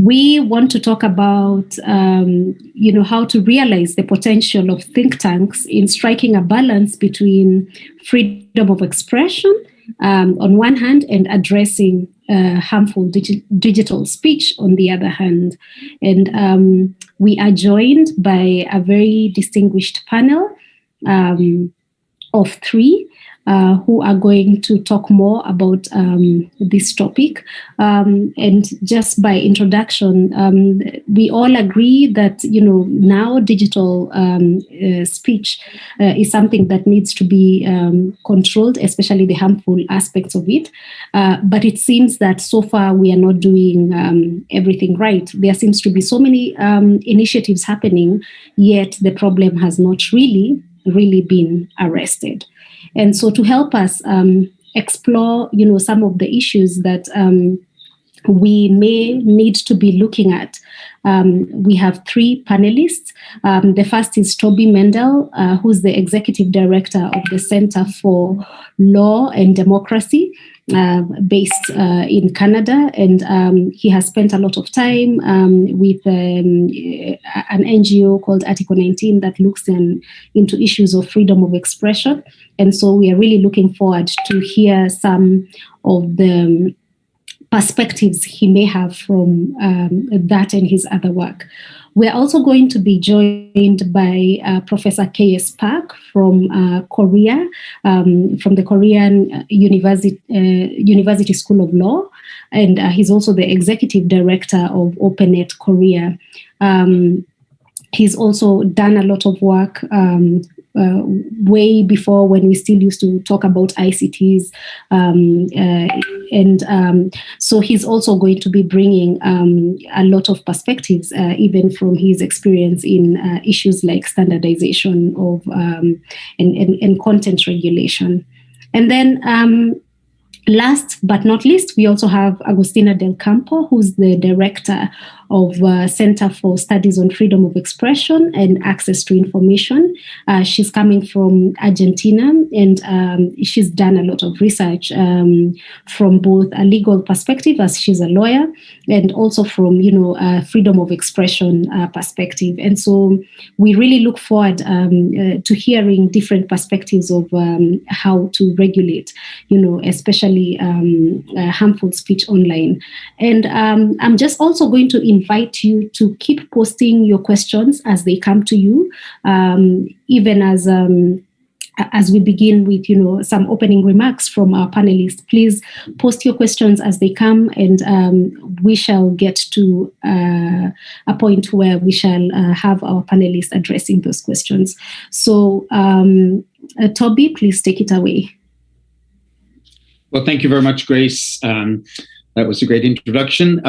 we want to talk about, how to realize the potential of think tanks in striking a balance between freedom of expression on one hand and addressing harmful digital speech on the other hand. And we are joined by a very distinguished panel of three who are going to talk more about this topic. And just by introduction, we all agree that, now digital speech is something that needs to be controlled, especially the harmful aspects of it. But it seems that so far we are not doing everything right. There seems to be so many initiatives happening, yet the problem has not really been arrested. And so to help us explore, some of the issues that we may need to be looking at, we have three panelists. The first is Toby Mendel, who's the Executive Director of the Center for Law and Democracy, based in Canada, and he has spent a lot of time with an NGO called Article 19 that looks into issues of freedom of expression. And so we are really looking forward to hear some of the perspectives he may have from that and his other work. We're also going to be joined by Professor K.S. Park from Korea, from the Korean University School of Law, and he's also the Executive Director of OpenNet Korea. He's also done a lot of work way before, when we still used to talk about ICTs. So he's also going to be bringing a lot of perspectives, even from his experience in issues like standardization of and content regulation. And then last but not least, we also have Agustina Del Campo, who's the director of Center for Studies on Freedom of Expression and Access to Information. She's coming from Argentina, and she's done a lot of research from both a legal perspective, as she's a lawyer, and also from, a freedom of expression perspective. And so we really look forward to hearing different perspectives of how to regulate, especially harmful speech online. And I'm just also going to invite you to keep posting your questions as they come to you, even as we begin with, some opening remarks from our panelists. Please post your questions as they come, and we shall get to a point where we shall have our panelists addressing those questions. So, Toby, please take it away. Well, thank you very much, Grace. That was a great introduction.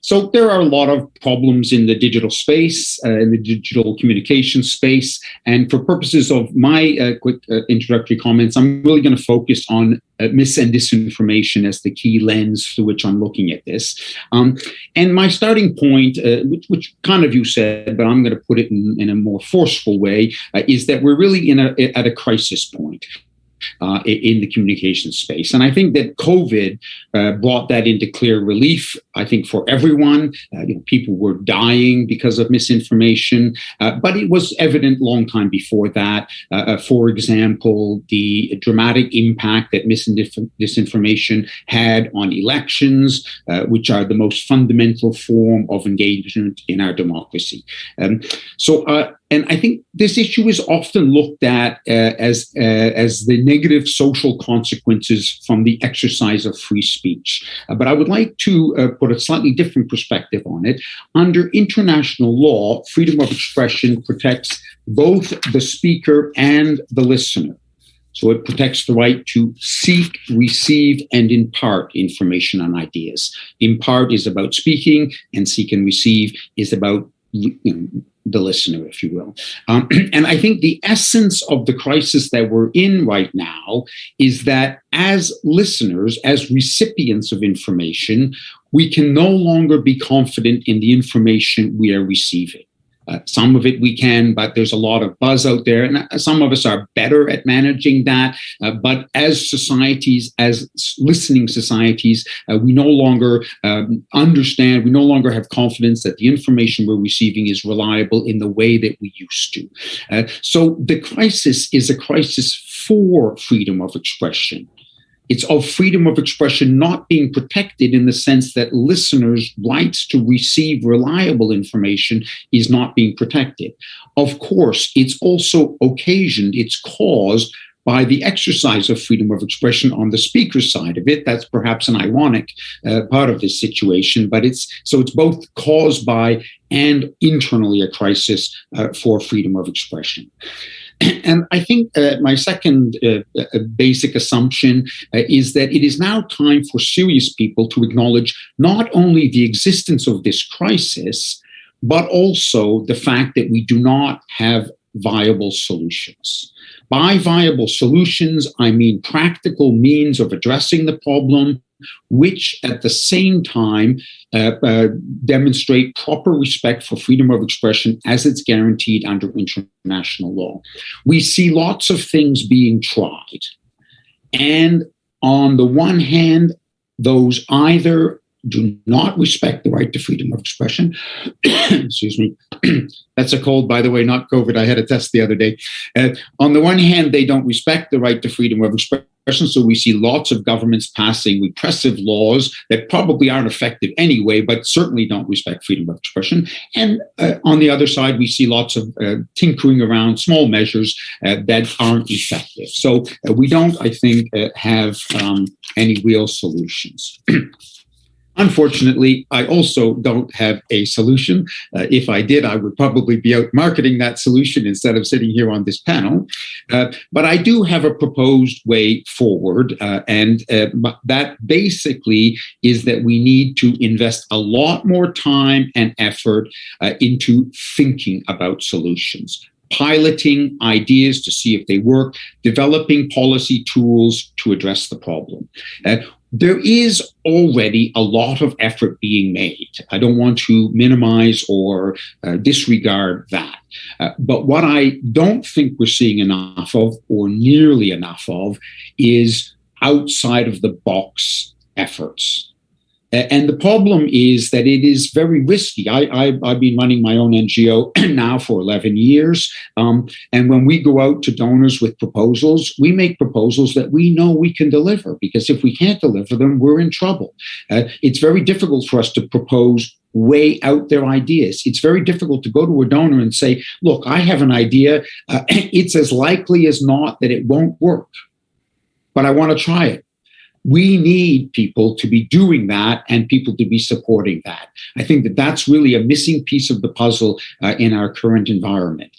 So there are a lot of problems in the digital space, in the digital communication space. And for purposes of my quick introductory comments, I'm really going to focus on mis and disinformation as the key lens through which I'm looking at this. And my starting point, which kind of you said, but I'm going to put it in a more forceful way, is that we're really at a crisis point in the communication space. And I think that COVID brought that into clear relief, I think, for everyone. People were dying because of misinformation, but it was evident long time before that. For example, the dramatic impact that disinformation had on elections, which are the most fundamental form of engagement in our democracy. And I think this issue is often looked at as the negative social consequences from the exercise of free speech. But I would like to put a slightly different perspective on it. Under international law, freedom of expression protects both the speaker and the listener. So it protects the right to seek, receive, and impart information and ideas. Impart is about speaking, and seek and receive is about the listener, if you will. And I think the essence of the crisis that we're in right now is that as listeners, as recipients of information, we can no longer be confident in the information we are receiving. Some of it we can, but there's a lot of buzz out there. And some of us are better at managing that. But as societies, as listening societies, we no longer understand, we no longer have confidence that the information we're receiving is reliable in the way that we used to. So the crisis is a crisis for freedom of expression. It's of freedom of expression not being protected in the sense that listeners' rights to receive reliable information is not being protected. Of course, it's also occasioned, it's caused by the exercise of freedom of expression on the speaker's side of it. That's perhaps an ironic part of this situation, but it's both caused by and internally a crisis for freedom of expression. And I think my second basic assumption is that it is now time for serious people to acknowledge not only the existence of this crisis, but also the fact that we do not have viable solutions. By viable solutions, I mean practical means of addressing the problem, which at the same time demonstrate proper respect for freedom of expression as it's guaranteed under international law. We see lots of things being tried. And on the one hand, those either do not respect the right to freedom of expression. Excuse me. That's a cold, by the way, not COVID. I had a test the other day. On the one hand, they don't respect the right to freedom of expression. So we see lots of governments passing repressive laws that probably aren't effective anyway, but certainly don't respect freedom of expression. And on the other side, we see lots of tinkering around small measures that aren't effective. So we don't, I think, have any real solutions. Unfortunately, I also don't have a solution. If I did, I would probably be out marketing that solution instead of sitting here on this panel. But I do have a proposed way forward. And that basically is that we need to invest a lot more time and effort into thinking about solutions, piloting ideas to see if they work, developing policy tools to address the problem. There is already a lot of effort being made. I don't want to minimize or disregard that. But what I don't think we're seeing enough of, or nearly enough of, is outside of the box efforts. And the problem is that it is very risky. I've been running my own NGO now for 11 years. And when we go out to donors with proposals, we make proposals that we know we can deliver, because if we can't deliver them, we're in trouble. It's very difficult for us to propose way out there ideas. It's very difficult to go to a donor and say, look, I have an idea. It's as likely as not that it won't work, but I want to try it. We need people to be doing that and people to be supporting that. I think that that's really a missing piece of the puzzle in our current environment.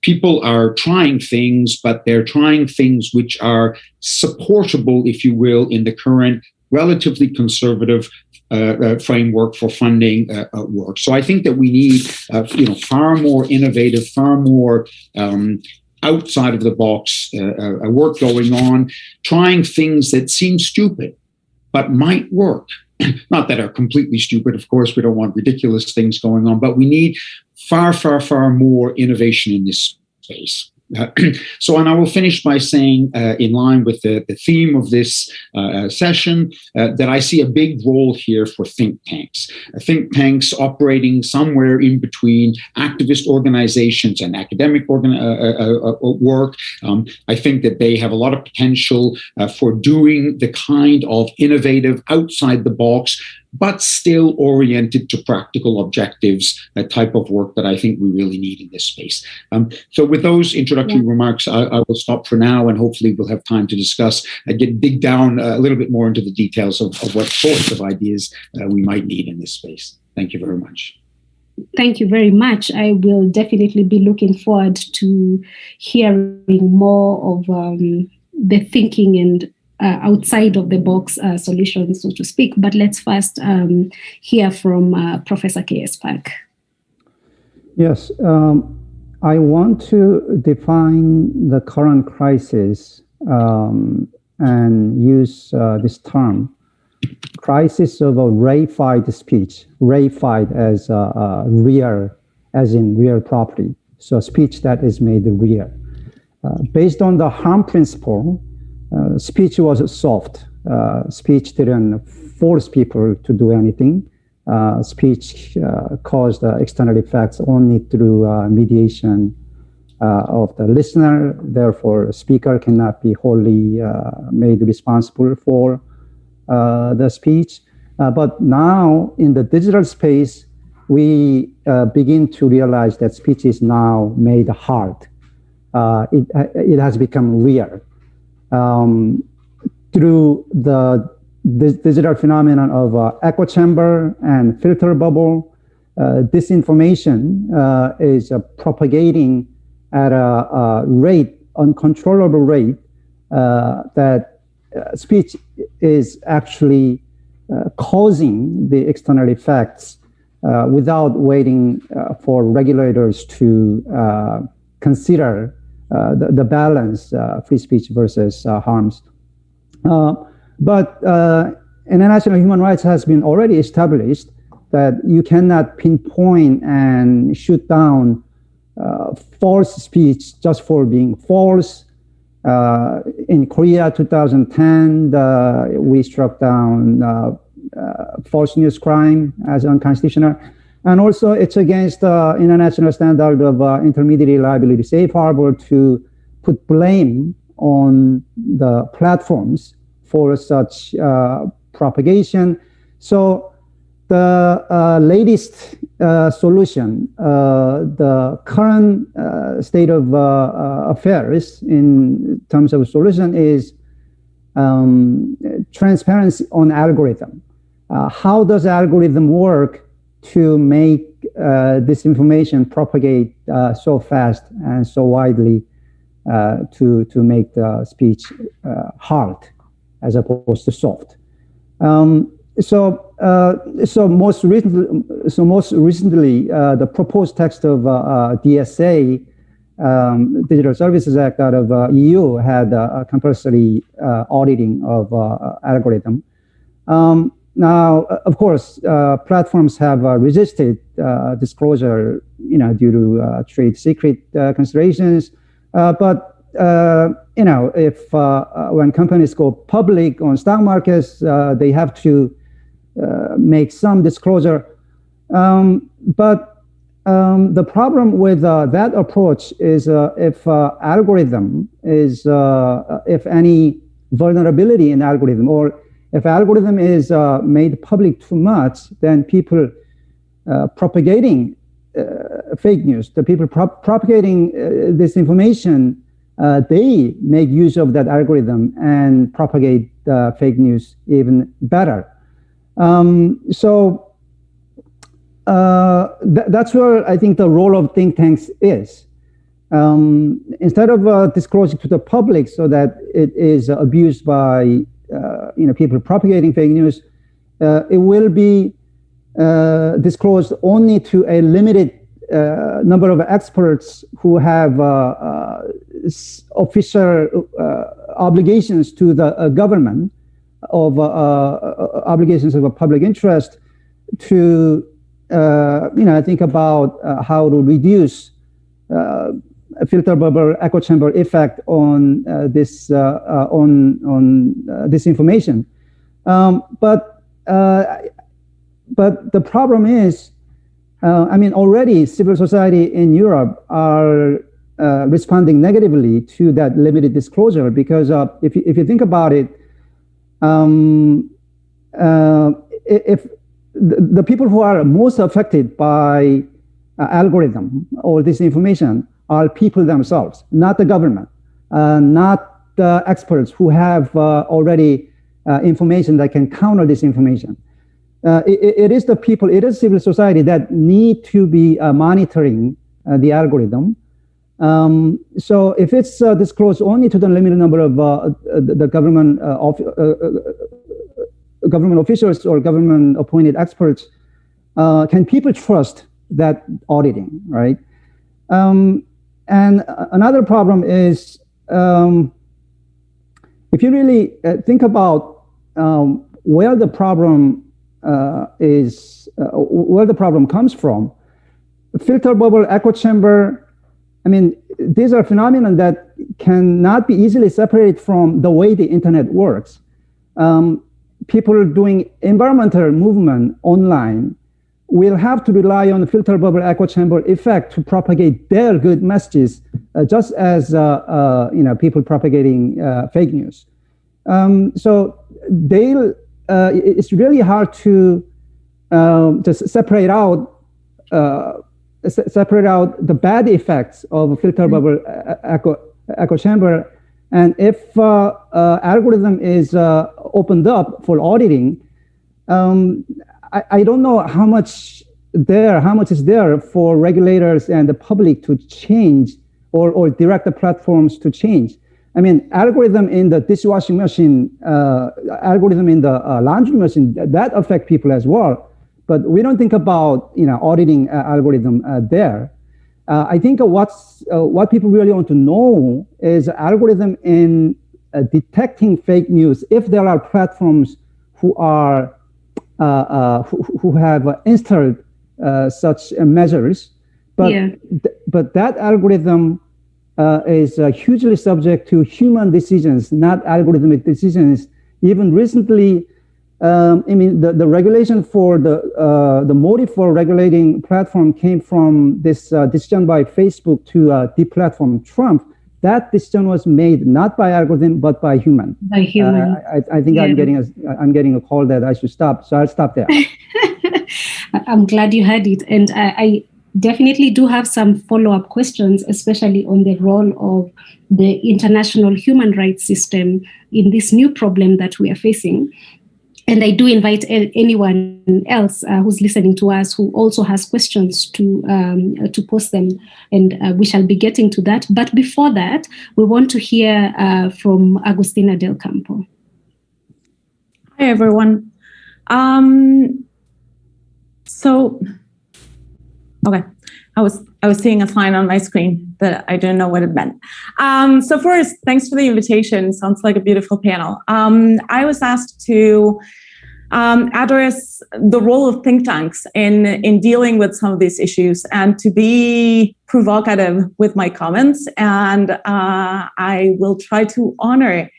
People are trying things, but they're trying things which are supportable, if you will, in the current relatively conservative framework for funding work. So I think that we need, far more innovative, far more outside of the box work going on, trying things that seem stupid, but might work. Not that are completely stupid, of course, we don't want ridiculous things going on, but we need far, far, far more innovation in this space. And I will finish by saying, in line with the theme of this session, that I see a big role here for think tanks. Think tanks operating somewhere in between activist organizations and academic work. I think that they have a lot of potential for doing the kind of innovative, outside the box, but still oriented to practical objectives, a type of work that I think we really need in this space. So with those introductory remarks, I will stop for now, and hopefully we'll have time to discuss and dig down a little bit more into the details of what sorts of ideas we might need in this space. Thank you very much. Thank you very much. I will definitely be looking forward to hearing more of the thinking and outside of the box solutions, so to speak. But let's first hear from Professor K.S. Park. Yes, I want to define the current crisis and use this term, crisis of a reified speech, reified as real as in real property. So speech that is made real. Based on the harm principle, speech was soft. Speech didn't force people to do anything. Speech caused external effects only through mediation of the listener. Therefore, a speaker cannot be wholly made responsible for the speech. But now in the digital space, we begin to realize that speech is now made hard. It has become real. Through the digital phenomenon of echo chamber and filter bubble, disinformation is propagating at a rate, uncontrollable rate, that speech is actually causing the external effects without waiting for regulators to consider the balance, free speech versus harms. But international human rights has been already established that you cannot pinpoint and shoot down false speech just for being false. In Korea, 2010, we struck down false news crime as unconstitutional. And also it's against the international standard of intermediary liability safe harbor to put blame on the platforms for such propagation. So the latest solution, the current state of affairs in terms of solution is transparency on algorithm. How does algorithm work to make this information propagate so fast and so widely to make the speech hard as opposed to soft? So most recently, the proposed text of DSA, Digital Services Act out of EU, had a compulsory auditing of algorithm. Now, of course, platforms have resisted disclosure, due to trade secret considerations. But if when companies go public on stock markets, they have to make some disclosure. But the problem with that approach is if algorithm is, if any vulnerability in algorithm, or if algorithm is made public too much, then people propagating fake news, the people propagating this information, they make use of that algorithm and propagate fake news even better. So that's where I think the role of think tanks is. Instead of disclosing to the public so that it is abused by people propagating fake news, it will be disclosed only to a limited number of experts who have official obligations to the government, of obligations of a public interest to think about how to reduce a filter bubble echo chamber effect on this information. But the problem is, already civil society in Europe are responding negatively to that limited disclosure, because if you think about it, if the people who are most affected by algorithm or this information are people themselves, not the government, not the experts who have already information that can counter this information. It is the people, it is civil society that need to be monitoring the algorithm. So if it's disclosed only to the limited number of the government government officials or government appointed experts, can people trust that auditing, right? And another problem is, if you really think about where the problem where the problem comes from, filter bubble, echo chamber, I mean, these are phenomena that cannot be easily separated from the way the internet works. People doing environmental movement online will have to rely on the filter bubble echo chamber effect to propagate their good messages, just as people propagating fake news. So it's really hard to just separate out the bad effects of filter bubble echo chamber. And if algorithm is opened up for auditing, I don't know how much is there for regulators and the public to change or direct the platforms to change. I mean, algorithm in the dishwashing machine, algorithm in the laundry machine, that affect people as well. But we don't think about auditing algorithm there. I think what people really want to know is algorithm in detecting fake news. If there are platforms who are who have installed such measures, but that algorithm is hugely subject to human decisions, not algorithmic decisions. Even recently, the regulation for the motive for regulating platform came from this decision by Facebook to deplatform Trump. That decision was made not by algorithm but by human. By human. I think I'm getting a call that I should stop, so I'll stop there. I'm glad you had it, and I definitely do have some follow-up questions, especially on the role of the international human rights system in this new problem that we are facing. And I do invite anyone else who's listening to us who also has questions to post them, and we shall be getting to that. But before that, we want to hear from Agustina Del Campo. Hi, everyone. Okay, I was seeing a sign on my screen that I didn't know what it meant. So first, thanks for the invitation. Sounds like a beautiful panel. I was asked to address the role of think tanks in dealing with some of these issues and to be provocative with my comments. And I will try to honor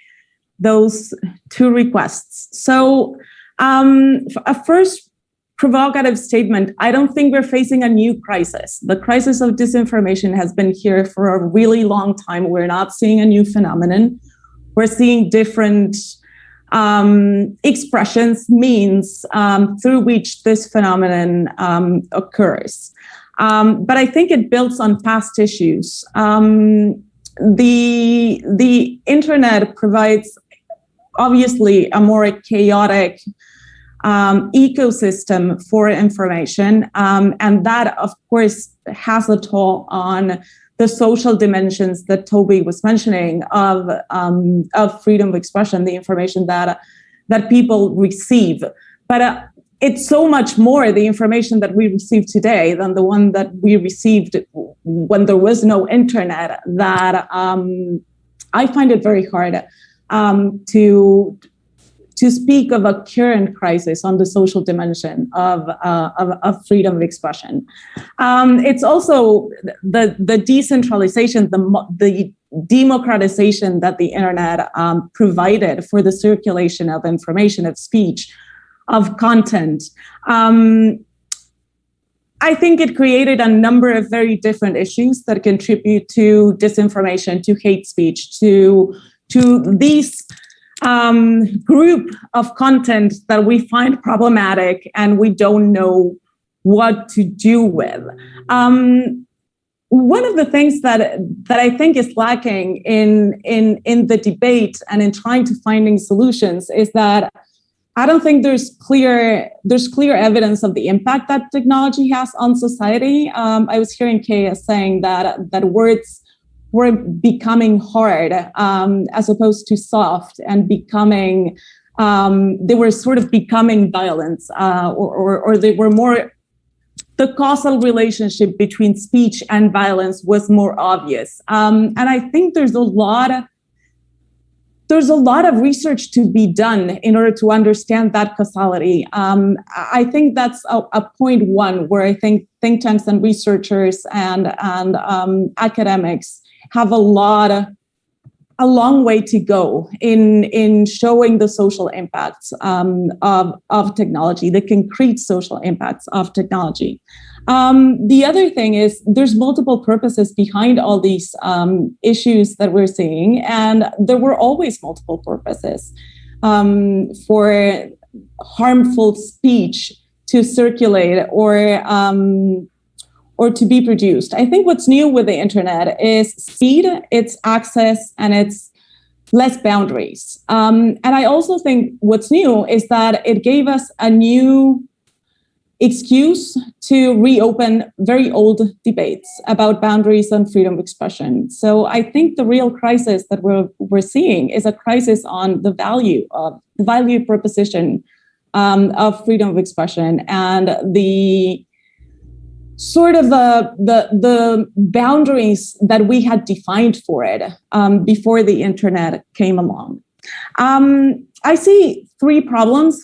those two requests. So a first provocative statement, I don't think we're facing a new crisis. The crisis of disinformation has been here for a really long time. We're not seeing a new phenomenon. We're seeing different expressions, means through which this phenomenon occurs. But I think it builds on past issues. The internet provides obviously a more chaotic ecosystem for information, and that, of course, has a toll on the social dimensions that Toby was mentioning of freedom of expression, the information that people receive. But it's so much more the information that we receive today than the one that we received when there was no internet, that I find it very hard to speak of a current crisis on the social dimension of freedom of expression. It's also the decentralization, the democratization that the internet provided for the circulation of information, of speech, of content. I think it created a number of very different issues that contribute to disinformation, to hate speech, to these group of content that we find problematic and we don't know what to do with. One of the things that I think is lacking in the debate and in trying to finding solutions is that I don't think there's clear evidence of the impact that technology has on society. I was hearing Kaya saying that words were becoming hard as opposed to soft, and becoming they were sort of becoming violence, or they were more. The causal relationship between speech and violence was more obvious, and I think there's a lot there's a lot of research to be done in order to understand that causality. I think that's a point one where I think think tanks and researchers and academics have a long way to go in showing the social impacts of technology, the concrete social impacts of technology. The other thing is there's multiple purposes behind all these issues that we're seeing, and there were always multiple purposes for harmful speech to circulate or to be produced. I think what's new with the internet is speed, its access, and its less boundaries. And I also think what's new is that it gave us a new excuse to reopen very old debates about boundaries and freedom of expression. So I think the real crisis that we're seeing is a crisis on the value proposition of freedom of expression and the sort of the boundaries that we had defined for it before the internet came along. I see three problems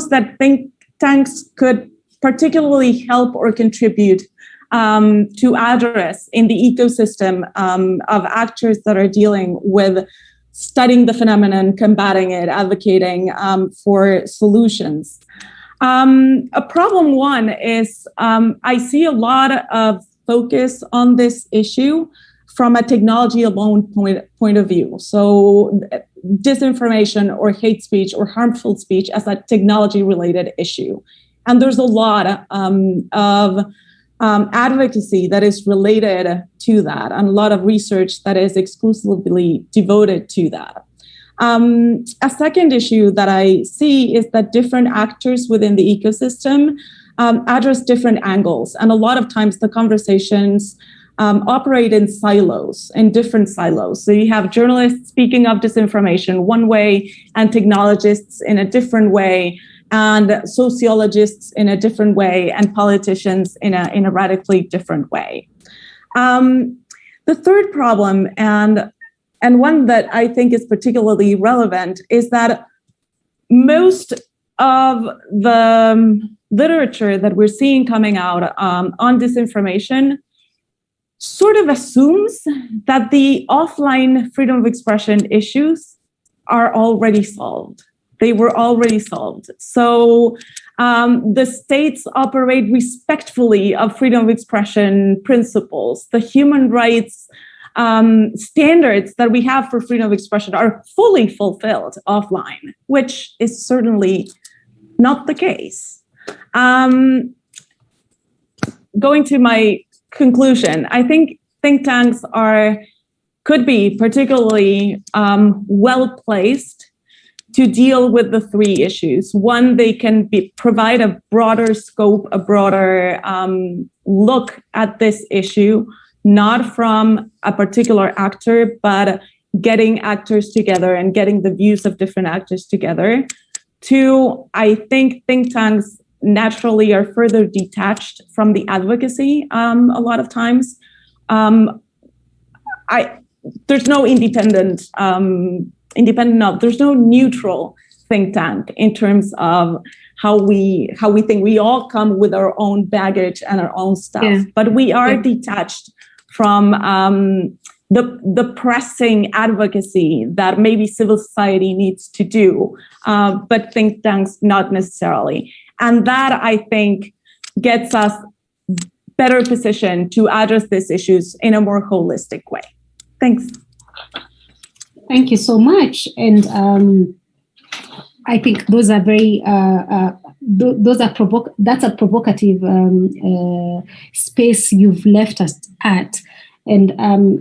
that think tanks could particularly help or contribute to address in the ecosystem of actors that are dealing with studying the phenomenon, combating it, advocating for solutions. A problem one is I see a lot of focus on this issue from a technology alone point of view. So disinformation or hate speech or harmful speech as a technology-related issue. And there's a lot of advocacy that is related to that, and a lot of research that is exclusively devoted to that. A second issue that I see is that different actors within the ecosystem address different angles, and a lot of times the conversations operate in different silos. So you have journalists speaking of disinformation one way, and technologists in a different way, and sociologists in a different way, and politicians in a radically different way. The third problem, and one that I think is particularly relevant, is that most of the literature that we're seeing coming out on disinformation sort of assumes that the offline freedom of expression issues are already solved. They were already solved. So the states operate respectfully of freedom of expression principles. The human rights standards that we have for freedom of expression are fully fulfilled offline, which is certainly not the case. Going to my conclusion, I think think tanks could be particularly well-placed to deal with the three issues. One, they can provide a broader scope, a broader look at this issue, not from a particular actor, but getting actors together and getting the views of different actors together. Two, I think think tanks naturally are further detached from the advocacy a lot of times. There's no there's no neutral think tank in terms of how we think. We all come with our own baggage and our own stuff, but we are detached from the pressing advocacy that maybe civil society needs to do, but think tanks not necessarily. And that, I think, gets us better positioned to address these issues in a more holistic way. Thanks. Thank you so much. And I think those are very, that's a provocative space you've left us at. And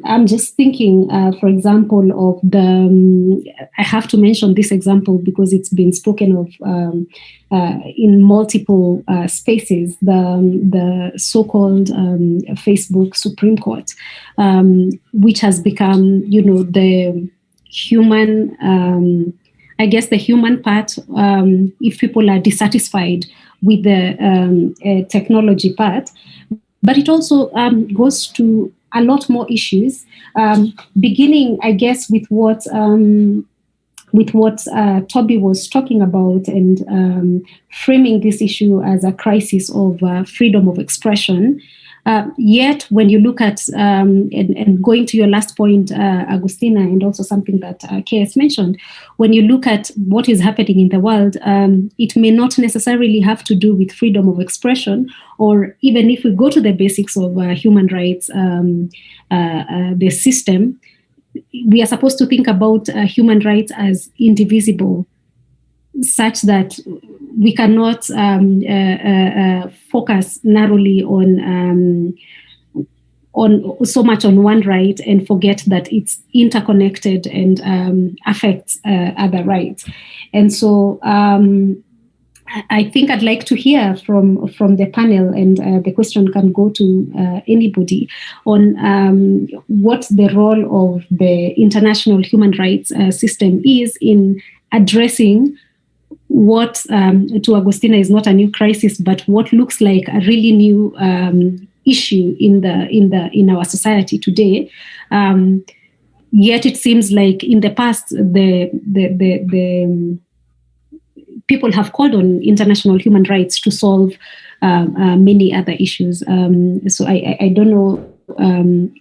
I'm just thinking, for example, of I have to mention this example because it's been spoken of in multiple spaces, the so-called Facebook Supreme Court, which has become, the human, the human part, if people are dissatisfied with the technology part. but it also goes to a lot more issues, beginning, I guess, with what Toby was talking about, and framing this issue as a crisis of freedom of expression. Yet, when you look at, and going to your last point, Agustina, and also something that KS mentioned, when you look at what is happening in the world, it may not necessarily have to do with freedom of expression, or even if we go to the basics of human rights, the system, we are supposed to think about human rights as indivisible, such that we cannot focus narrowly on so much on one right and forget that it's interconnected and affects other rights. And so I think I'd like to hear from the panel, and the question can go to anybody, on what the role of the international human rights system is in addressing what, to Agustina, is not a new crisis, but what looks like a really new issue in our society today. Yet it seems like in the past, the people have called on international human rights to solve many other issues. So I don't know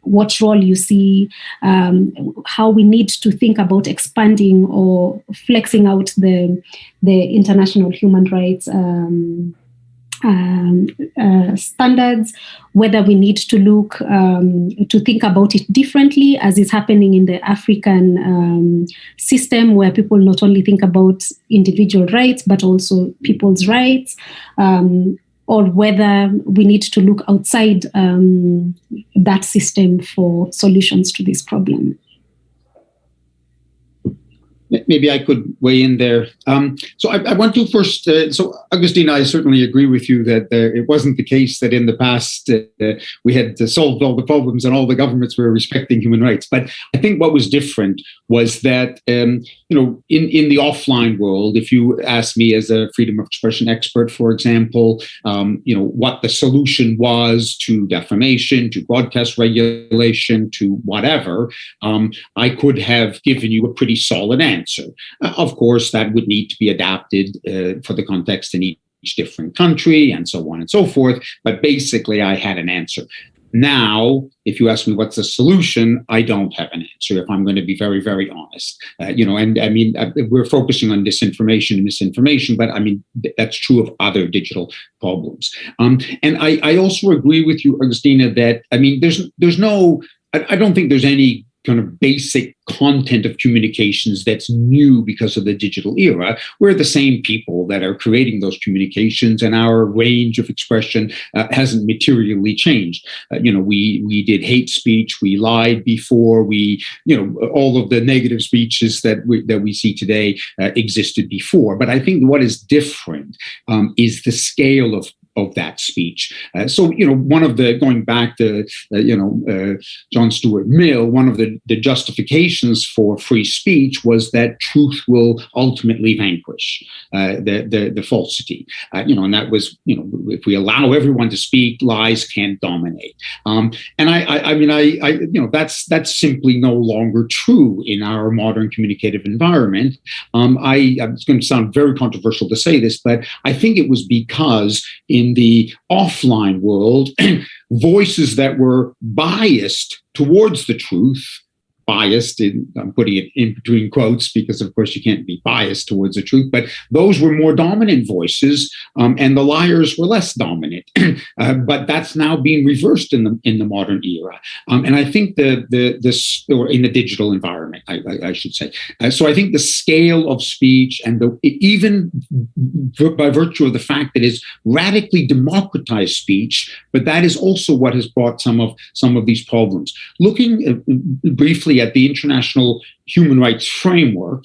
what role you see, how we need to think about expanding or flexing out the international human rights standards, whether we need to look to think about it differently, as is happening in the African system, where people not only think about individual rights but also people's rights, or whether we need to look outside that system for solutions to this problem. Maybe I could weigh in there. So I want to first, so Agustina, I certainly agree with you that it wasn't the case that in the past we had solved all the problems and all the governments were respecting human rights. But I think what was different was that, in the offline world, if you ask me as a freedom of expression expert, for example, what the solution was to defamation, to broadcast regulation, to whatever, I could have given you a pretty solid answer. Of course, that would need to be adapted for the context in each different country and so on and so forth. But basically, I had an answer. Now, if you ask me what's the solution, I don't have an answer, if I'm going to be very, very honest. And I mean, we're focusing on disinformation and misinformation, but I mean, that's true of other digital problems. And I also agree with you, Agustina, that, I mean, there's no, I don't think there's any kind of basic content of communications that's new because of the digital era. We're the same people that are creating those communications, and our range of expression hasn't materially changed. We did hate speech, we lied before, all of the negative speeches that we see today existed before. But I think what is different is the scale of that speech. One of the, going back to, John Stuart Mill, one of the justifications for free speech was that truth will ultimately vanquish the falsity. And that was, if we allow everyone to speak, lies can't dominate. And that's simply no longer true in our modern communicative environment. It's going to sound very controversial to say this, but I think it was because in the offline world, voices that were biased towards the truth, I'm putting it in between quotes because, of course, you can't be biased towards the truth, but those were more dominant voices, and the liars were less dominant. But that's now being reversed in the modern era, and I think this, or in the digital environment, I should say. So I think the scale of speech, and even by virtue of the fact that it's radically democratized speech, but that is also what has brought some of these problems. Looking briefly at the international human rights framework,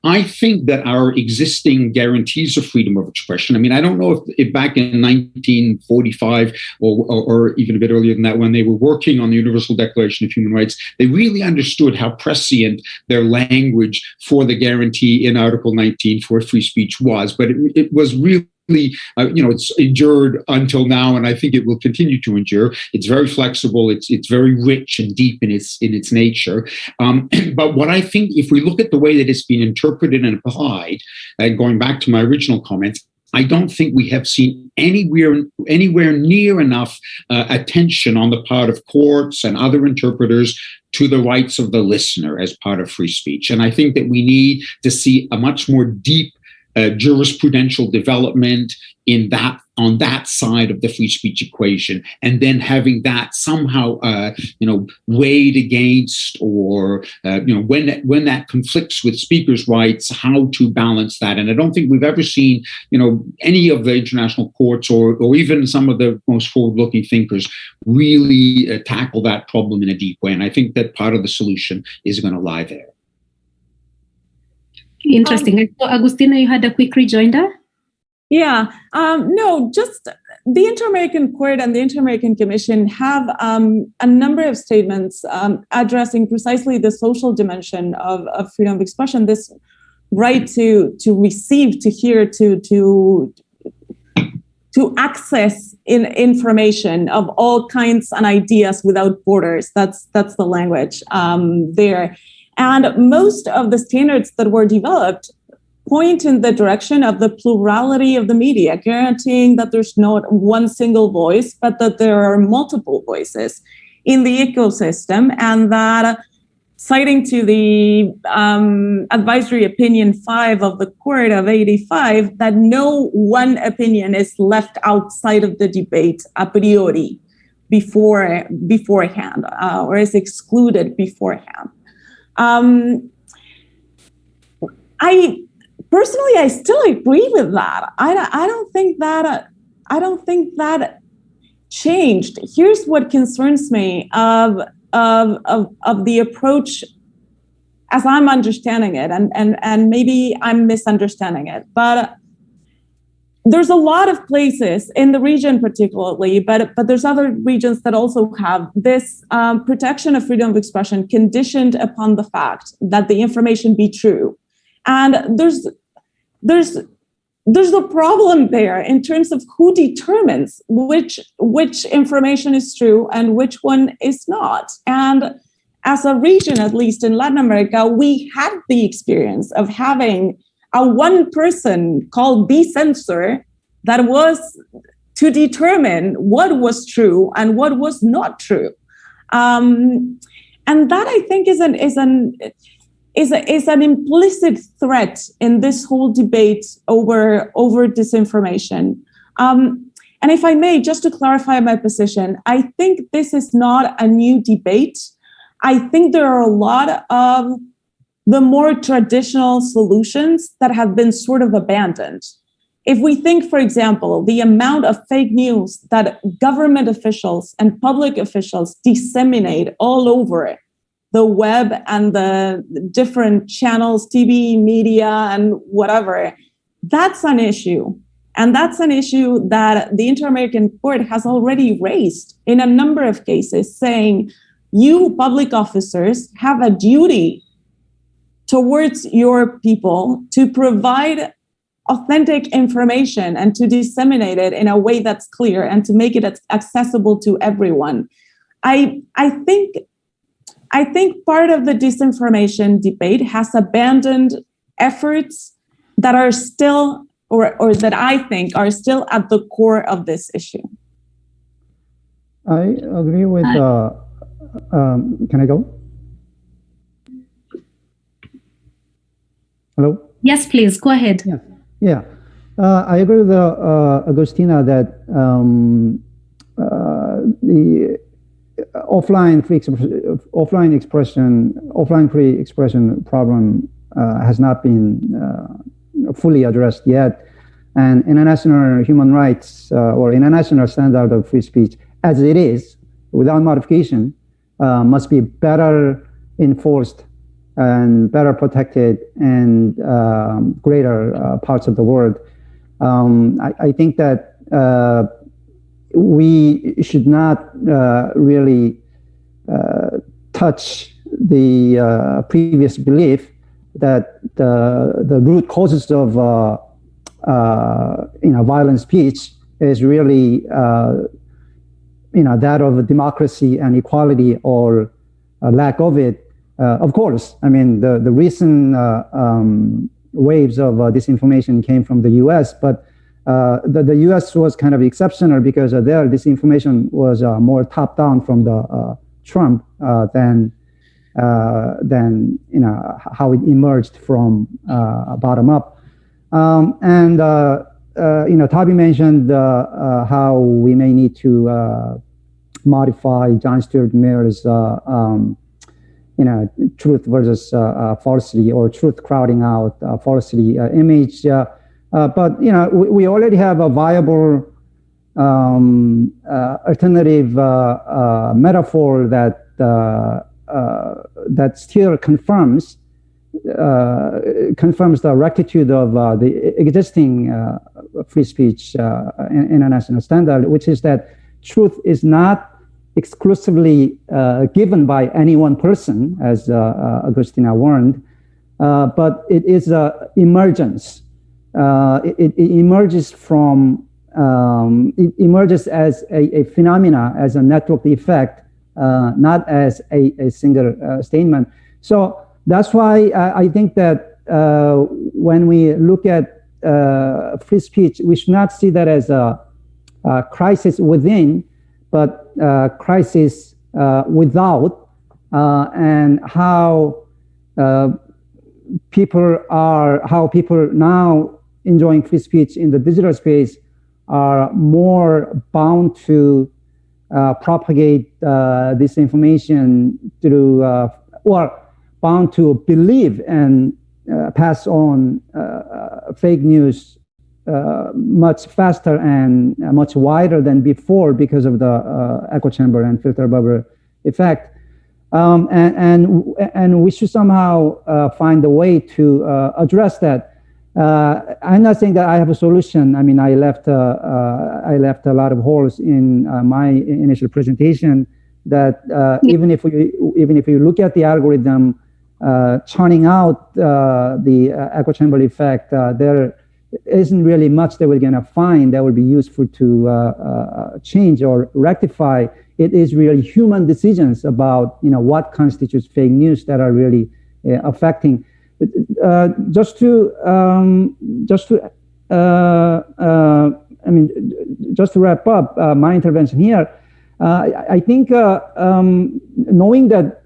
I think that our existing guarantees of freedom of expression, I mean, I don't know if back in 1945 or even a bit earlier than that, when they were working on the Universal Declaration of Human Rights, they really understood how prescient their language for the guarantee in Article 19 for free speech was. But it was really it's endured until now, and I think it will continue to endure. It's very flexible. It's very rich and deep in its nature. But what I think, if we look at the way that it's been interpreted and applied, going back to my original comments, I don't think we have seen anywhere near enough attention on the part of courts and other interpreters to the rights of the listener as part of free speech. And I think that we need to see a much more deep jurisprudential development on that side of the free speech equation, and then having that somehow weighed against, or when that conflicts with speakers' rights, how to balance that. And I don't think we've ever seen any of the international courts or even some of the most forward-looking thinkers really tackle that problem in a deep way. And I think that part of the solution is going to lie there. Interesting. So, Agustina, you had a quick rejoinder? Yeah. No, just the Inter-American Court and the Inter-American Commission have a number of statements addressing precisely the social dimension of freedom of expression, this right to receive, to hear, to access information of all kinds and ideas without borders. That's the language there. And most of the standards that were developed point in the direction of the plurality of the media, guaranteeing that there's not one single voice, but that there are multiple voices in the ecosystem, and that, citing to the advisory opinion 5 of the Court of 85, that no one opinion is left outside of the debate a priori beforehand, or is excluded beforehand. I still agree with that. I don't think that changed. Here's what concerns me of the approach as I'm understanding it, and maybe I'm misunderstanding it, but there's a lot of places in the region particularly, but there's other regions that also have this protection of freedom of expression conditioned upon the fact that the information be true. And there's a problem there in terms of who determines which information is true and which one is not. And as a region, at least in Latin America, we had the experience of having a one person called the censor that was to determine what was true and what was not true. And that, I think, is an implicit threat in this whole debate over disinformation. And if I may, just to clarify my position, I think this is not a new debate. I think there are a lot of the more traditional solutions that have been sort of abandoned. If we think, for example, the amount of fake news that government officials and public officials disseminate all over the web and the different channels, TV, media, and whatever, that's an issue. And that's an issue that the Inter-American Court has already raised in a number of cases, saying you public officers have a duty towards your people to provide authentic information and to disseminate it in a way that's clear and to make it accessible to everyone. I think part of the disinformation debate has abandoned efforts that are still, or that I think are still at the core of this issue. I agree with, can I go? Hello? Yes, please, go ahead. Yeah. I agree with Agustina that the offline free expression problem has not been fully addressed yet, and international human rights or international standard of free speech, as it is, without modification, must be better enforced and better protected in greater parts of the world. I think that we should not really touch the previous belief that the root causes of violent speech is really, that of democracy and equality or lack of it. Of course, I mean, the recent waves of disinformation came from the U.S., but the U.S. was kind of exceptional because there disinformation was more top-down from the Trump than how it emerged from bottom up. Toby mentioned how we may need to modify John Stuart Mill's truth versus falsity, or truth crowding out falsity image. But we already have a viable alternative metaphor that still confirms the rectitude of the existing free speech international standard, which is that truth is not exclusively given by any one person, as Agustina warned, but it is emergence. It emerges from, it emerges as a phenomena, as a network effect, not as a single statement. So that's why I think that when we look at free speech, we should not see that as a crisis within, but crisis without, and how people now enjoying free speech in the digital space are more bound to propagate this information through, or bound to believe and pass on fake news much faster and much wider than before because of the echo chamber and filter bubble effect. And we should somehow find a way to address that. I'm not saying that I have a solution. I mean, I left a lot of holes in my initial presentation. That even if you look at the algorithm churning out the echo chamber effect, there isn't really much that we're going to find that will be useful to change or rectify. It is really human decisions about what constitutes fake news that are really affecting. Just to wrap up my intervention here, I think knowing that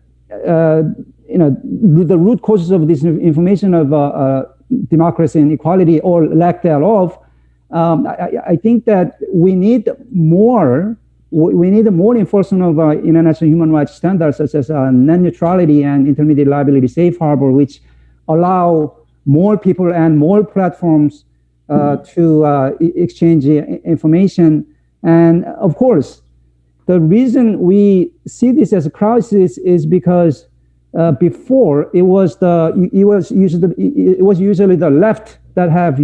the root causes of this information of democracy and equality or lack thereof, I think that we need more enforcement of international human rights standards, such as net neutrality and intermediate liability safe harbor, which allow more people and more platforms to exchange information. And of course, the reason we see this as a crisis is because before it was usually the left that have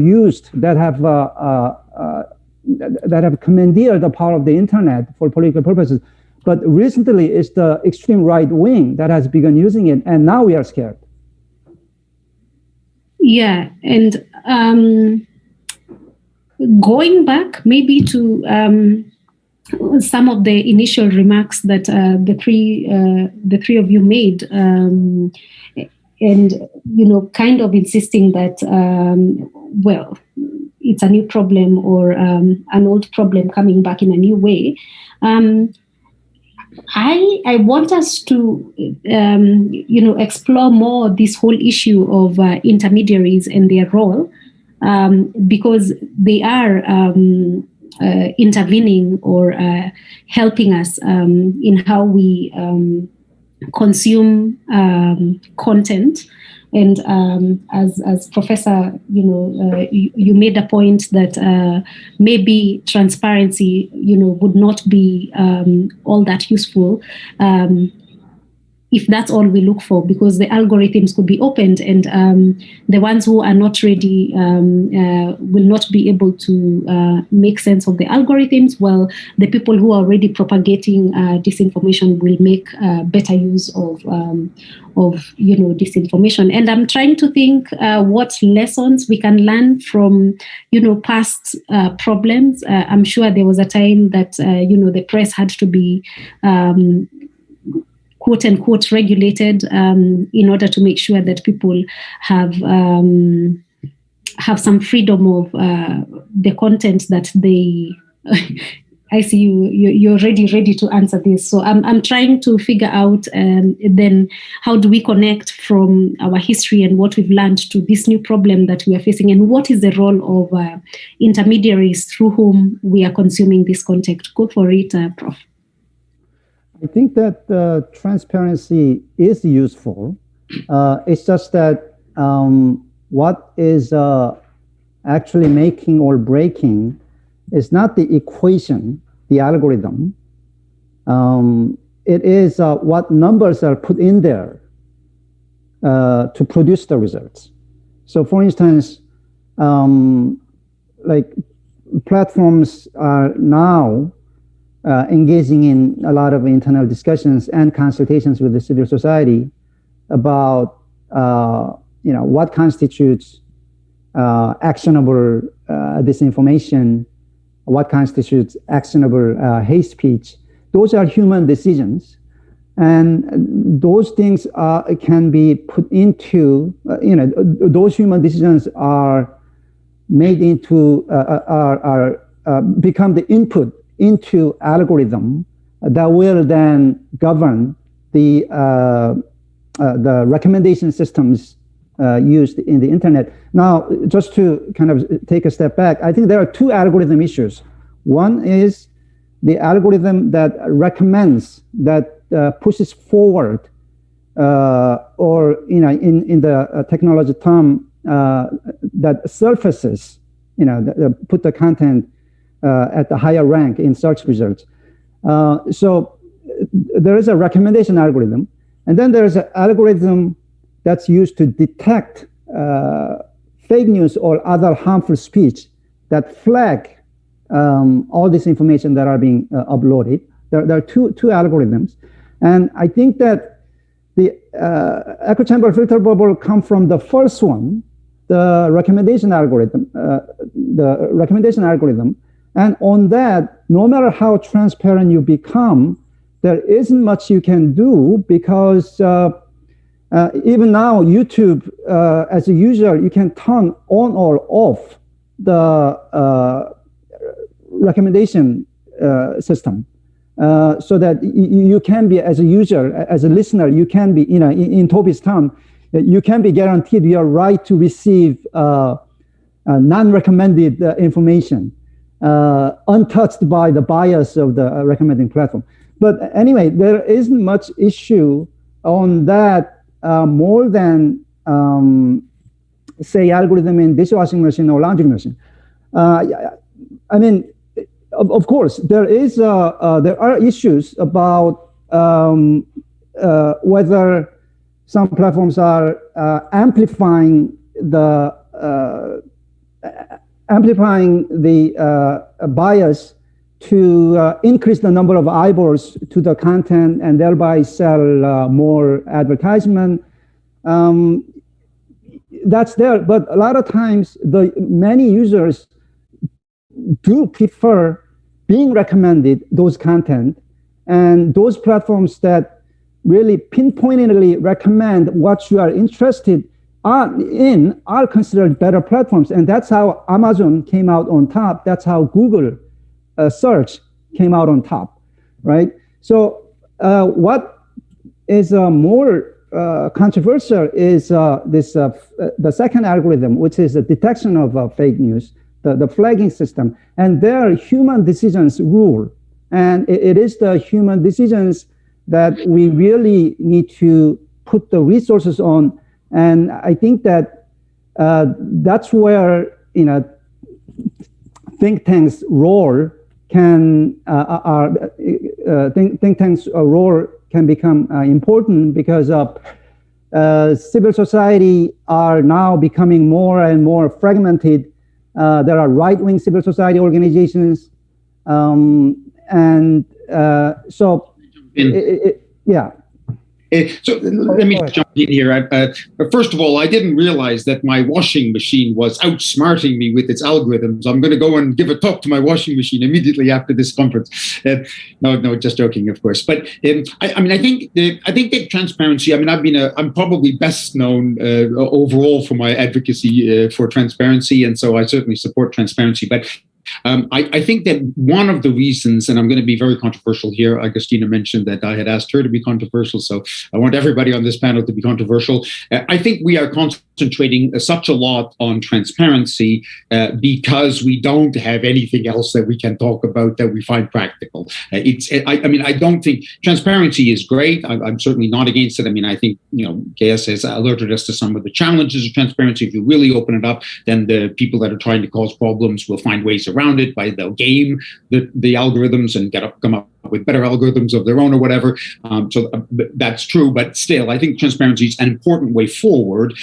commandeered the power of the internet for political purposes. But recently, it's the extreme right wing that has begun using it, and now we are scared. Yeah, and going back maybe to some of the initial remarks that the three of you made, and kind of insisting that well, it's a new problem or an old problem coming back in a new way. I want us to explore more this whole issue of intermediaries and their role, because they are intervening or helping us in how we consume content. And as Professor, you made a point that maybe transparency, would not be all that useful. if that's all we look for, because the algorithms could be opened, and the ones who are not ready will not be able to make sense of the algorithms, while the people who are already propagating disinformation will make better use of disinformation. And I'm trying to think what lessons we can learn from past problems. I'm sure there was a time that the press had to be quote unquote regulated in order to make sure that people have some freedom of the content that they. I see you're ready to answer this. So I'm trying to figure out then how do we connect from our history and what we've learned to this new problem that we are facing, and what is the role of intermediaries through whom we are consuming this content. Go for it, Prof. I think that transparency is useful. It's just that what is actually making or breaking is not the equation, the algorithm. It is what numbers are put in there to produce the results. So for instance, like platforms are now engaging in a lot of internal discussions and consultations with the civil society about what constitutes actionable disinformation, what constitutes actionable hate speech. Those are human decisions, and those things can be put into those human decisions are made into become the input into algorithm that will then govern the recommendation systems used in the internet. Now, just to kind of take a step back, I think there are two algorithm issues. One is the algorithm that recommends, that pushes forward, or in the technology term, that surfaces, put the content at the higher rank in search results. So there is a recommendation algorithm, and then there is an algorithm that's used to detect fake news or other harmful speech that flag all this information that are being uploaded. There are two algorithms, and I think that the echo chamber filter bubble come from the first one, the recommendation algorithm. And on that, no matter how transparent you become, there isn't much you can do, because even now, YouTube, as a user, you can turn on or off the recommendation system, so that you can be, as a user, as a listener, you can be, in Toby's term, you can be guaranteed your right to receive non-recommended information, untouched by the bias of the recommending platform. But anyway, there isn't much issue on that. More than, say, algorithm in dishwashing machine or laundry machine. I mean, of course, there are issues about whether some platforms are amplifying the bias to increase the number of eyeballs to the content and thereby sell more advertisement. That's there, but a lot of times many users do prefer being recommended those content, and those platforms that really pinpointedly recommend what you are interested in are considered better platforms. And that's how Amazon came out on top. That's how Google search came out on top, right? So what is more controversial is the second algorithm, which is the detection of fake news, the flagging system. And there, human decisions rule. And it is the human decisions that we really need to put the resources on. And I think that that's where think tanks' role can can become important because civil society are now becoming more and more fragmented. There are right-wing civil society organizations, yeah. So let me jump in here. First of all, I didn't realize that my washing machine was outsmarting me with its algorithms. I'm going to go and give a talk to my washing machine immediately after this conference. No, just joking, of course. But I think that transparency. I'm probably best known overall for my advocacy for transparency, and so I certainly support transparency. But I think that one of the reasons, and I'm going to be very controversial here, Agustina mentioned that I had asked her to be controversial, so I want everybody on this panel to be controversial. I think we are concentrating such a lot on transparency because we don't have anything else that we can talk about that we find practical. I don't think transparency is great. I'm certainly not against it. I think, KS has alerted us to some of the challenges of transparency. If you really open it up, then the people that are trying to cause problems will find ways around it. They'll game the algorithms and come up with better algorithms of their own or whatever. So that's true, but still, I think transparency is an important way forward.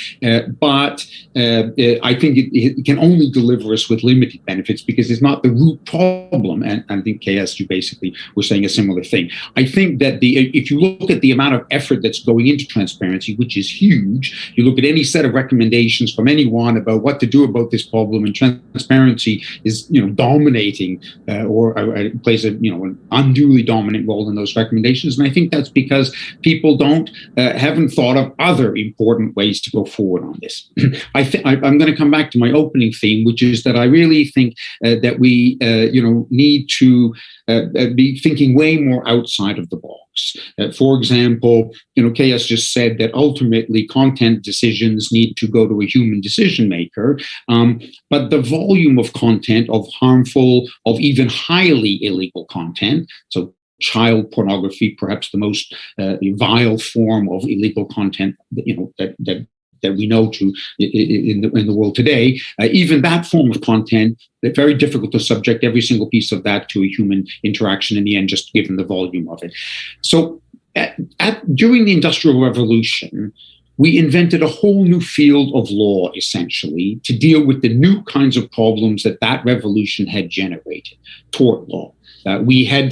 But I think it can only deliver us with limited benefits because it's not the root problem. And I think KS, you basically were saying a similar thing. I think that if you look at the amount of effort that's going into transparency, which is huge, you look at any set of recommendations from anyone about what to do about this problem, and transparency is dominating or plays an unduly dominant role in those recommendations. And I think that's because people haven't thought of other important ways to go forward on this. I'm going to come back to my opening theme, which is that I really think that we need to be thinking way more outside of the box. For example, KS just said that ultimately content decisions need to go to a human decision maker, but the volume of content, of harmful, of even highly illegal content, so child pornography, perhaps the most vile form of illegal content, that we know in the world today, even that form of content, it's very difficult to subject every single piece of that to a human interaction in the end, just given the volume of it. So during the Industrial Revolution, we invented a whole new field of law, essentially, to deal with the new kinds of problems that revolution had generated. Tort law. We had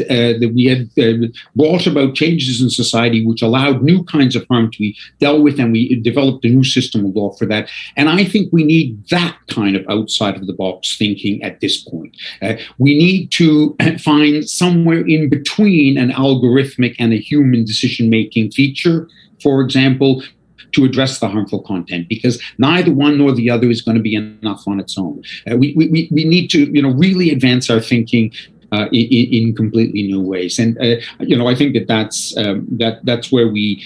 brought about changes in society which allowed new kinds of harm to be dealt with, and we developed a new system of law for that. And I think we need that kind of outside of the box thinking at this point. We need to find somewhere in between an algorithmic and a human decision-making feature, for example, to address the harmful content, because neither one nor the other is going to be enough on its own. We need to really advance our thinking in completely new ways, and I think that's where we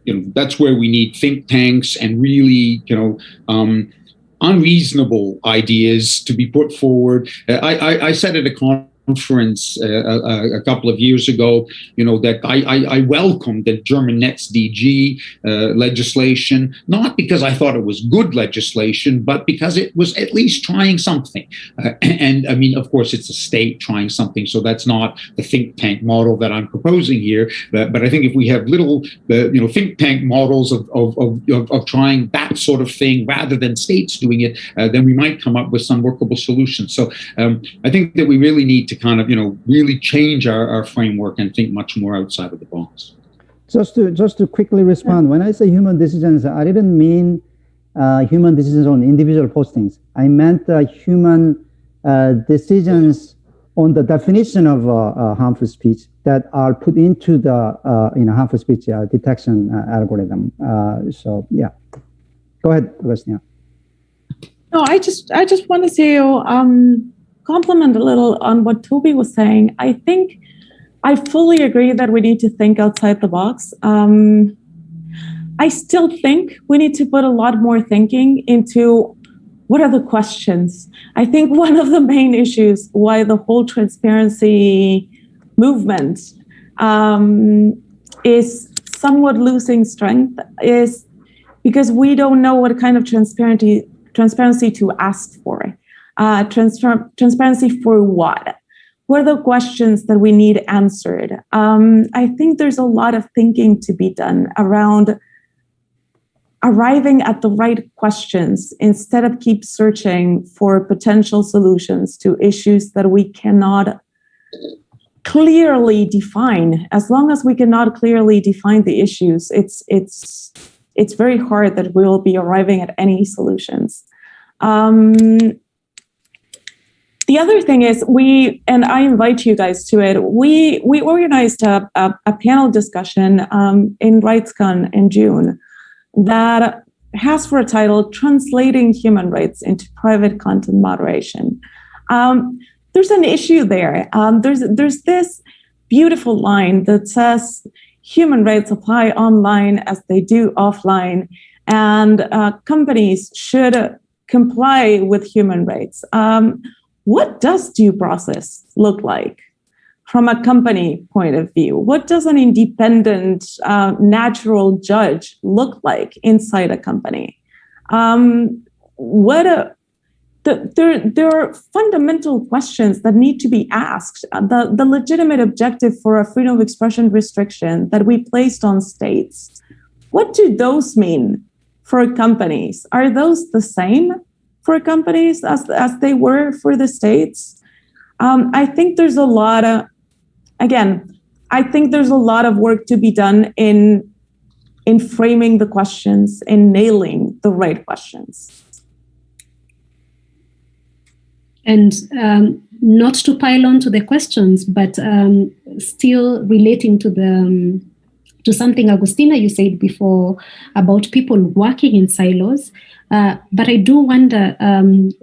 need think tanks and really unreasonable ideas to be put forward. I said at a conference a couple of years ago, that I welcomed the German NetzDG legislation, not because I thought it was good legislation, but because it was at least trying something. And of course, it's a state trying something, so that's not the think tank model that I'm proposing here. But I think if we have little, think tank models of trying that sort of thing rather than states doing it, then we might come up with some workable solutions. So I think that we really need to kind of, really change our framework and think much more outside of the box. Just to quickly respond, when I say human decisions, I didn't mean human decisions on individual postings. I meant human decisions on the definition of harmful speech that are put into the harmful speech detection algorithm. So yeah, go ahead, Agustina. No, I just wanted to compliment a little on what Toby was saying. I think I fully agree that we need to think outside the box. I still think we need to put a lot more thinking into what are the questions. I think one of the main issues why the whole transparency movement is somewhat losing strength is because we don't know what kind of transparency to ask for. Transparency for what? What are the questions that we need answered? I think there's a lot of thinking to be done around arriving at the right questions instead of keep searching for potential solutions to issues that we cannot clearly define. As long as we cannot clearly define the issues, it's very hard that we will be arriving at any solutions. The other thing is and I invite you guys to it, we organized a panel discussion in RightsCon in June that has for a title, Translating Human Rights into Private Content Moderation. There's an issue there. There's this beautiful line that says, human rights apply online as they do offline, and companies should comply with human rights. What does due process look like from a company point of view? What does an independent, natural judge look like inside a company? There are fundamental questions that need to be asked. The legitimate objective for a freedom of expression restriction that we placed on states, what do those mean for companies? Are those the same for companies as they were for the states? I think there's a lot of, I think there's a lot of work to be done in framing the questions and nailing the right questions. And not to pile on to the questions, but still relating to something, Agustina, you said before about people working in silos. But I do wonder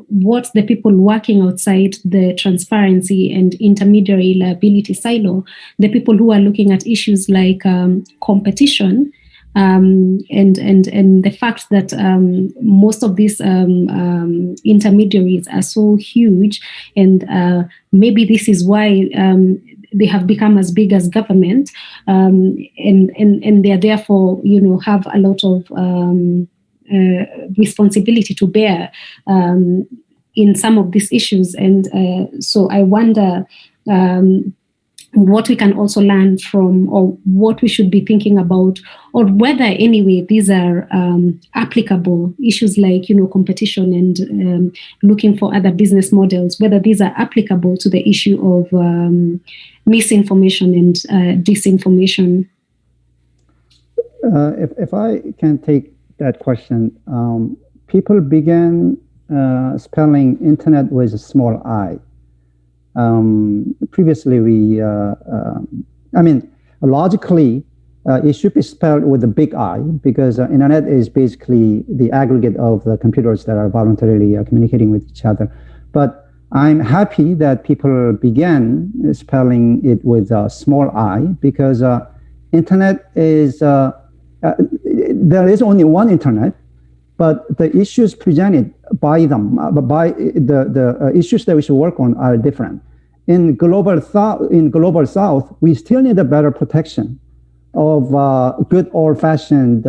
what the people working outside the transparency and intermediary liability silo, the people who are looking at issues like competition, and the fact that most of these intermediaries are so huge, and maybe this is why they have become as big as government, and they are therefore, have a lot of responsibility to bear in some of these issues. And so I wonder what we can also learn from, or what we should be thinking about, or whether anyway these are applicable issues like competition and looking for other business models, whether these are applicable to the issue of misinformation and disinformation. If I can take that question, people began spelling internet with a small I. Previously, logically, it should be spelled with a big I, because internet is basically the aggregate of the computers that are voluntarily communicating with each other. But I'm happy that people began spelling it with a small I, because internet is, there is only one internet, but the issues presented by them, by the issues that we should work on are different. In global South, we still need a better protection of good old-fashioned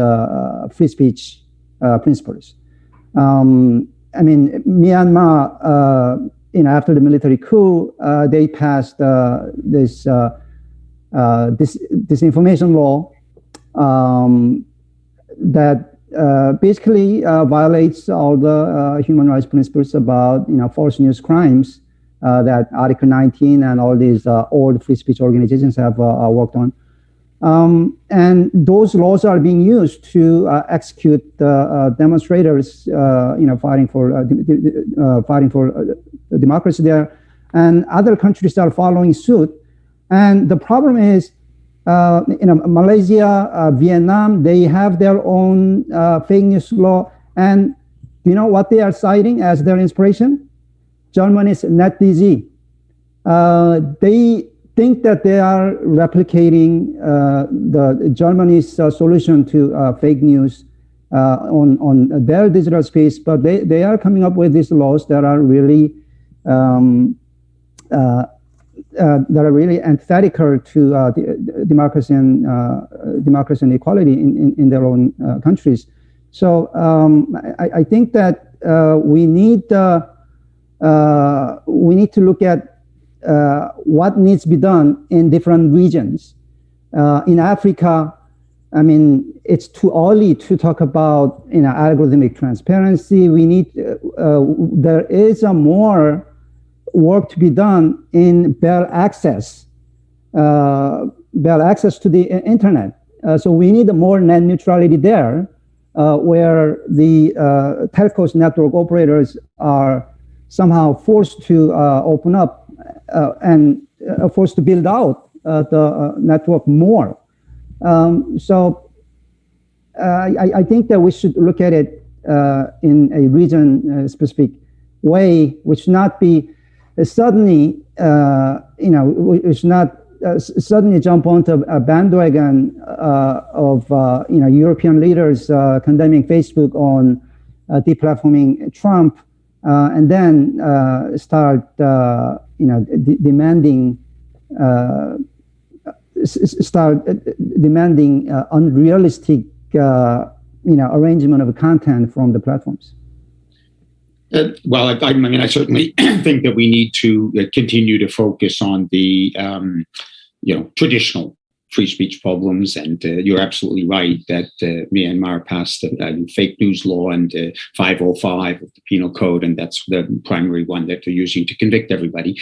free speech principles. Myanmar, after the military coup, they passed this disinformation law that basically violates all the human rights principles about false news crimes that Article 19 and all these old free speech organizations have worked on. And those laws are being used to execute demonstrators, fighting for democracy there, and other countries are following suit. And the problem is, Malaysia, Vietnam, they have their own fake news law. And you know what they are citing as their inspiration? Germany's NetDZ. They think that they are replicating the Germany's solution to fake news on their digital space, but they are coming up with these laws that are really antithetical to democracy and equality in their own countries. So I think that we need to look at what needs to be done in different regions. In Africa, I mean, it's too early to talk about algorithmic transparency. We need there is a more work to be done in better access to the internet. So we need more net neutrality there, where the telcos network operators are somehow forced to open up and forced to build out the network more. So I think that we should look at it in a region-specific way, which not be suddenly, which not suddenly jump onto a bandwagon of European leaders condemning Facebook on deplatforming Trump, and then start demanding unrealistic arrangement of content from the platforms. Well, I mean, I certainly think that we need to continue to focus on the, traditional free speech problems. And you're absolutely right that Myanmar passed the fake news law and 505 of the Penal Code, and that's the primary one that they're using to convict everybody.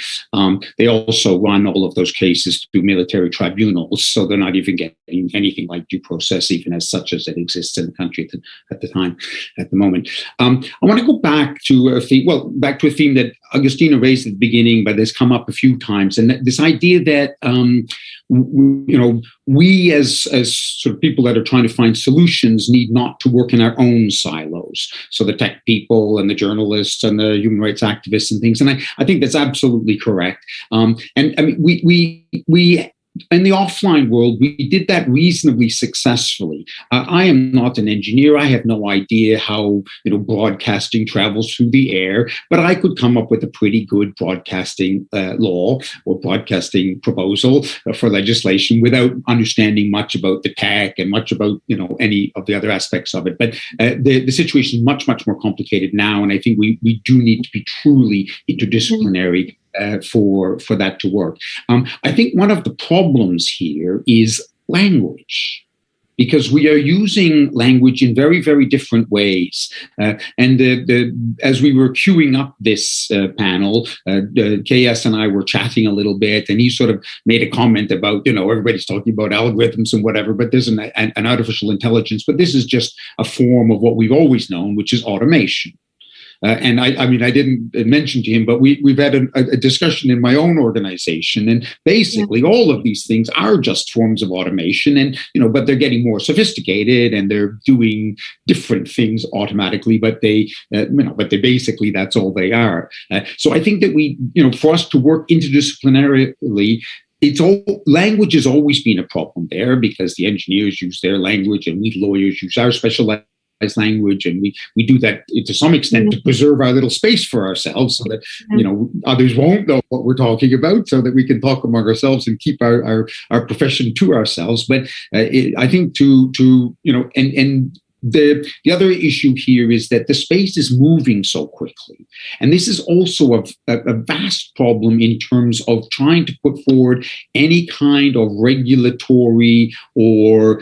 They also run all of those cases through military tribunals, so they're not even getting anything like due process, even as such as it exists in the country at the moment. I want to go back to a theme, back to a theme that Agustina raised at the beginning, but has come up a few times, and this idea that we as sort of people that are trying to find solutions need not to work in our own silos. So the tech people and the journalists and the human rights activists and things. And I think that's absolutely correct. And I mean, we in the offline world, we did that reasonably successfully. I am not an engineer. I have no idea how broadcasting travels through the air, but I could come up with a pretty good broadcasting law or broadcasting proposal for legislation without understanding much about the tech and much about any of the other aspects of it. But the situation is much, much more complicated now, and I think we do need to be truly interdisciplinary for that to work. I think one of the problems here is language, because we are using language in very, very different ways. And as we were queuing up this panel, KS and I were chatting a little bit, and he sort of made a comment about, everybody's talking about algorithms and whatever, but there's an artificial intelligence, but this is just a form of what we've always known, which is automation. And I mean, I didn't mention to him, but we've had a discussion in my own organization, and basically all of these things are just forms of automation, and but they're getting more sophisticated and they're doing different things automatically. But they basically that's all they are. So I think that we, for us to work interdisciplinarily. Language has always been a problem there, because the engineers use their language and we lawyers use our specialized language, and we do that to some extent to preserve our little space for ourselves, so that others won't know what we're talking about, so that we can talk among ourselves and keep our profession to ourselves. But I think and the other issue here is that the space is moving so quickly. And this is also a vast problem in terms of trying to put forward any kind of regulatory or,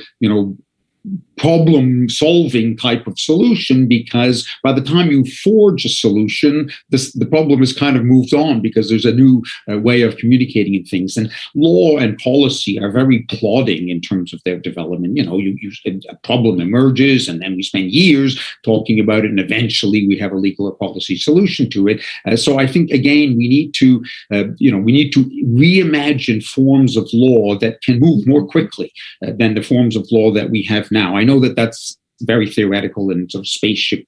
problem-solving type of solution, because by the time you forge a solution, the problem has kind of moved on, because there's a new way of communicating in things. And law and policy are very plodding in terms of their development. A problem emerges, and then we spend years talking about it, and eventually we have a legal or policy solution to it. So I think, again, we need to reimagine forms of law that can move more quickly than the forms of law that we have now. I know that that's very theoretical and sort of spaceship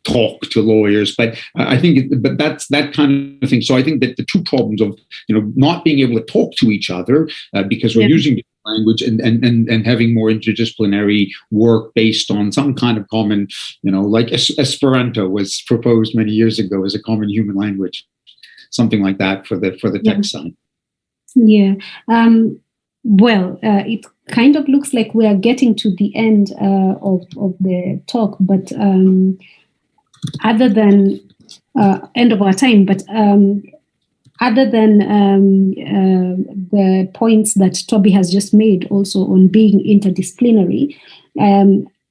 talk to lawyers, but I think that's that kind of thing. So I think that the two problems of not being able to talk to each other because we're using different language, and having more interdisciplinary work based on some kind of common, like Esperanto was proposed many years ago as a common human language, something like that for the tech side. Yeah. Well, it kind of looks like we are getting to the end of the talk, but other than end of our time, but other than the points that Toby has just made also on being interdisciplinary,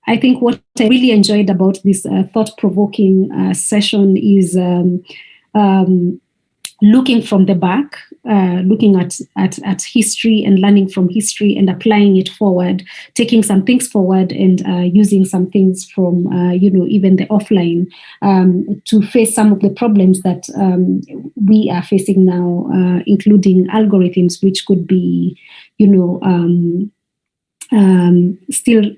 I think what I really enjoyed about this thought-provoking session is looking from the back, looking at history and learning from history and applying it forward, taking some things forward and using some things from, even the offline to face some of the problems that we are facing now, including algorithms, which could be, still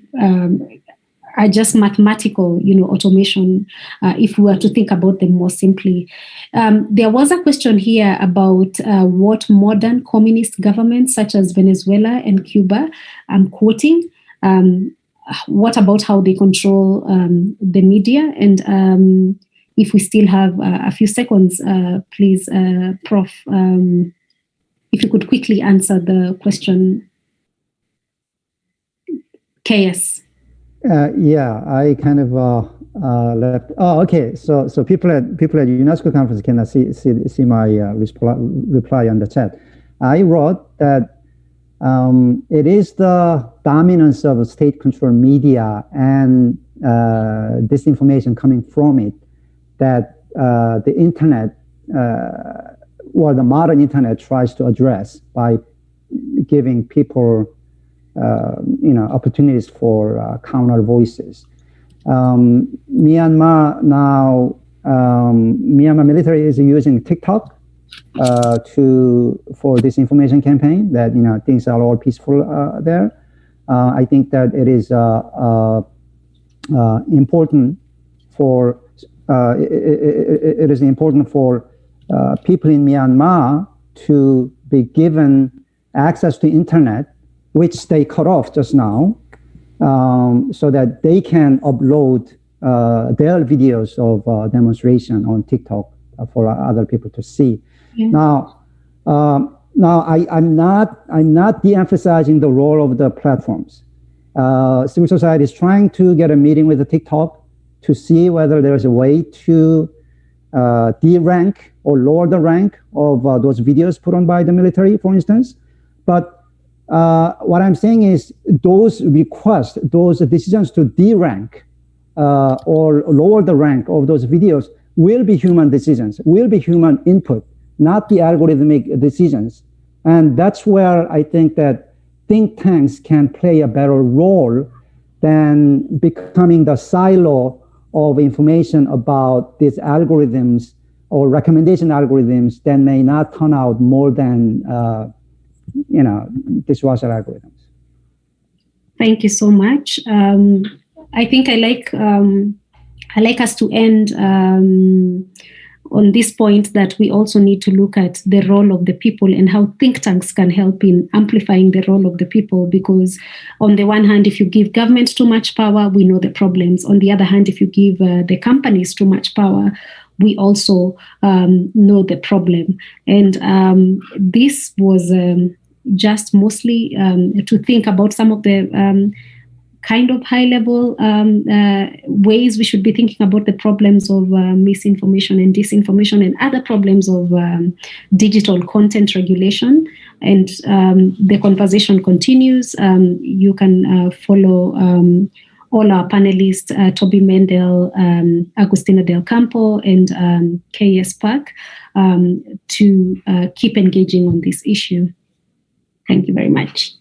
are just mathematical, automation, if we were to think about them more simply. There was a question here about what modern communist governments such as Venezuela and Cuba, I'm quoting, what about how they control the media? And if we still have a few seconds, please, Prof, if you could quickly answer the question. KS. Yeah, I kind of left. Oh, okay. So people at UNESCO conference cannot see my reply on the chat. I wrote that it is the dominance of state-controlled media and disinformation coming from it that the internet, or the modern internet, tries to address by giving people opportunities for counter voices. Myanmar military is using TikTok for this information campaign that things are all peaceful there. I think that it is important for people in Myanmar to be given access to internet, which they cut off just now, so that they can upload their videos of demonstration on TikTok for other people to see. Yeah. Now I'm not de-emphasizing the role of the platforms. Civil society is trying to get a meeting with the TikTok to see whether there's a way to de-rank or lower the rank of those videos put on by the military, for instance. But what I'm saying is those requests, those decisions to de-rank or lower the rank of those videos will be human decisions, will be human input, not the algorithmic decisions. And that's where I think that think tanks can play a better role than becoming the silo of information about these algorithms or recommendation algorithms that may not turn out more than dishwasher algorithms. Thank you so much. I think I like us to end on this point that we also need to look at the role of the people and how think tanks can help in amplifying the role of the people. Because on the one hand, if you give government too much power, we know the problems. On the other hand, if you give the companies too much power, we also know the problem. And this was just mostly to think about some of the kind of high-level ways we should be thinking about the problems of misinformation and disinformation and other problems of digital content regulation. And the conversation continues. You can follow all our panelists, Toby Mendel, Agustina Del Campo, and KS Park, to keep engaging on this issue. Thank you very much.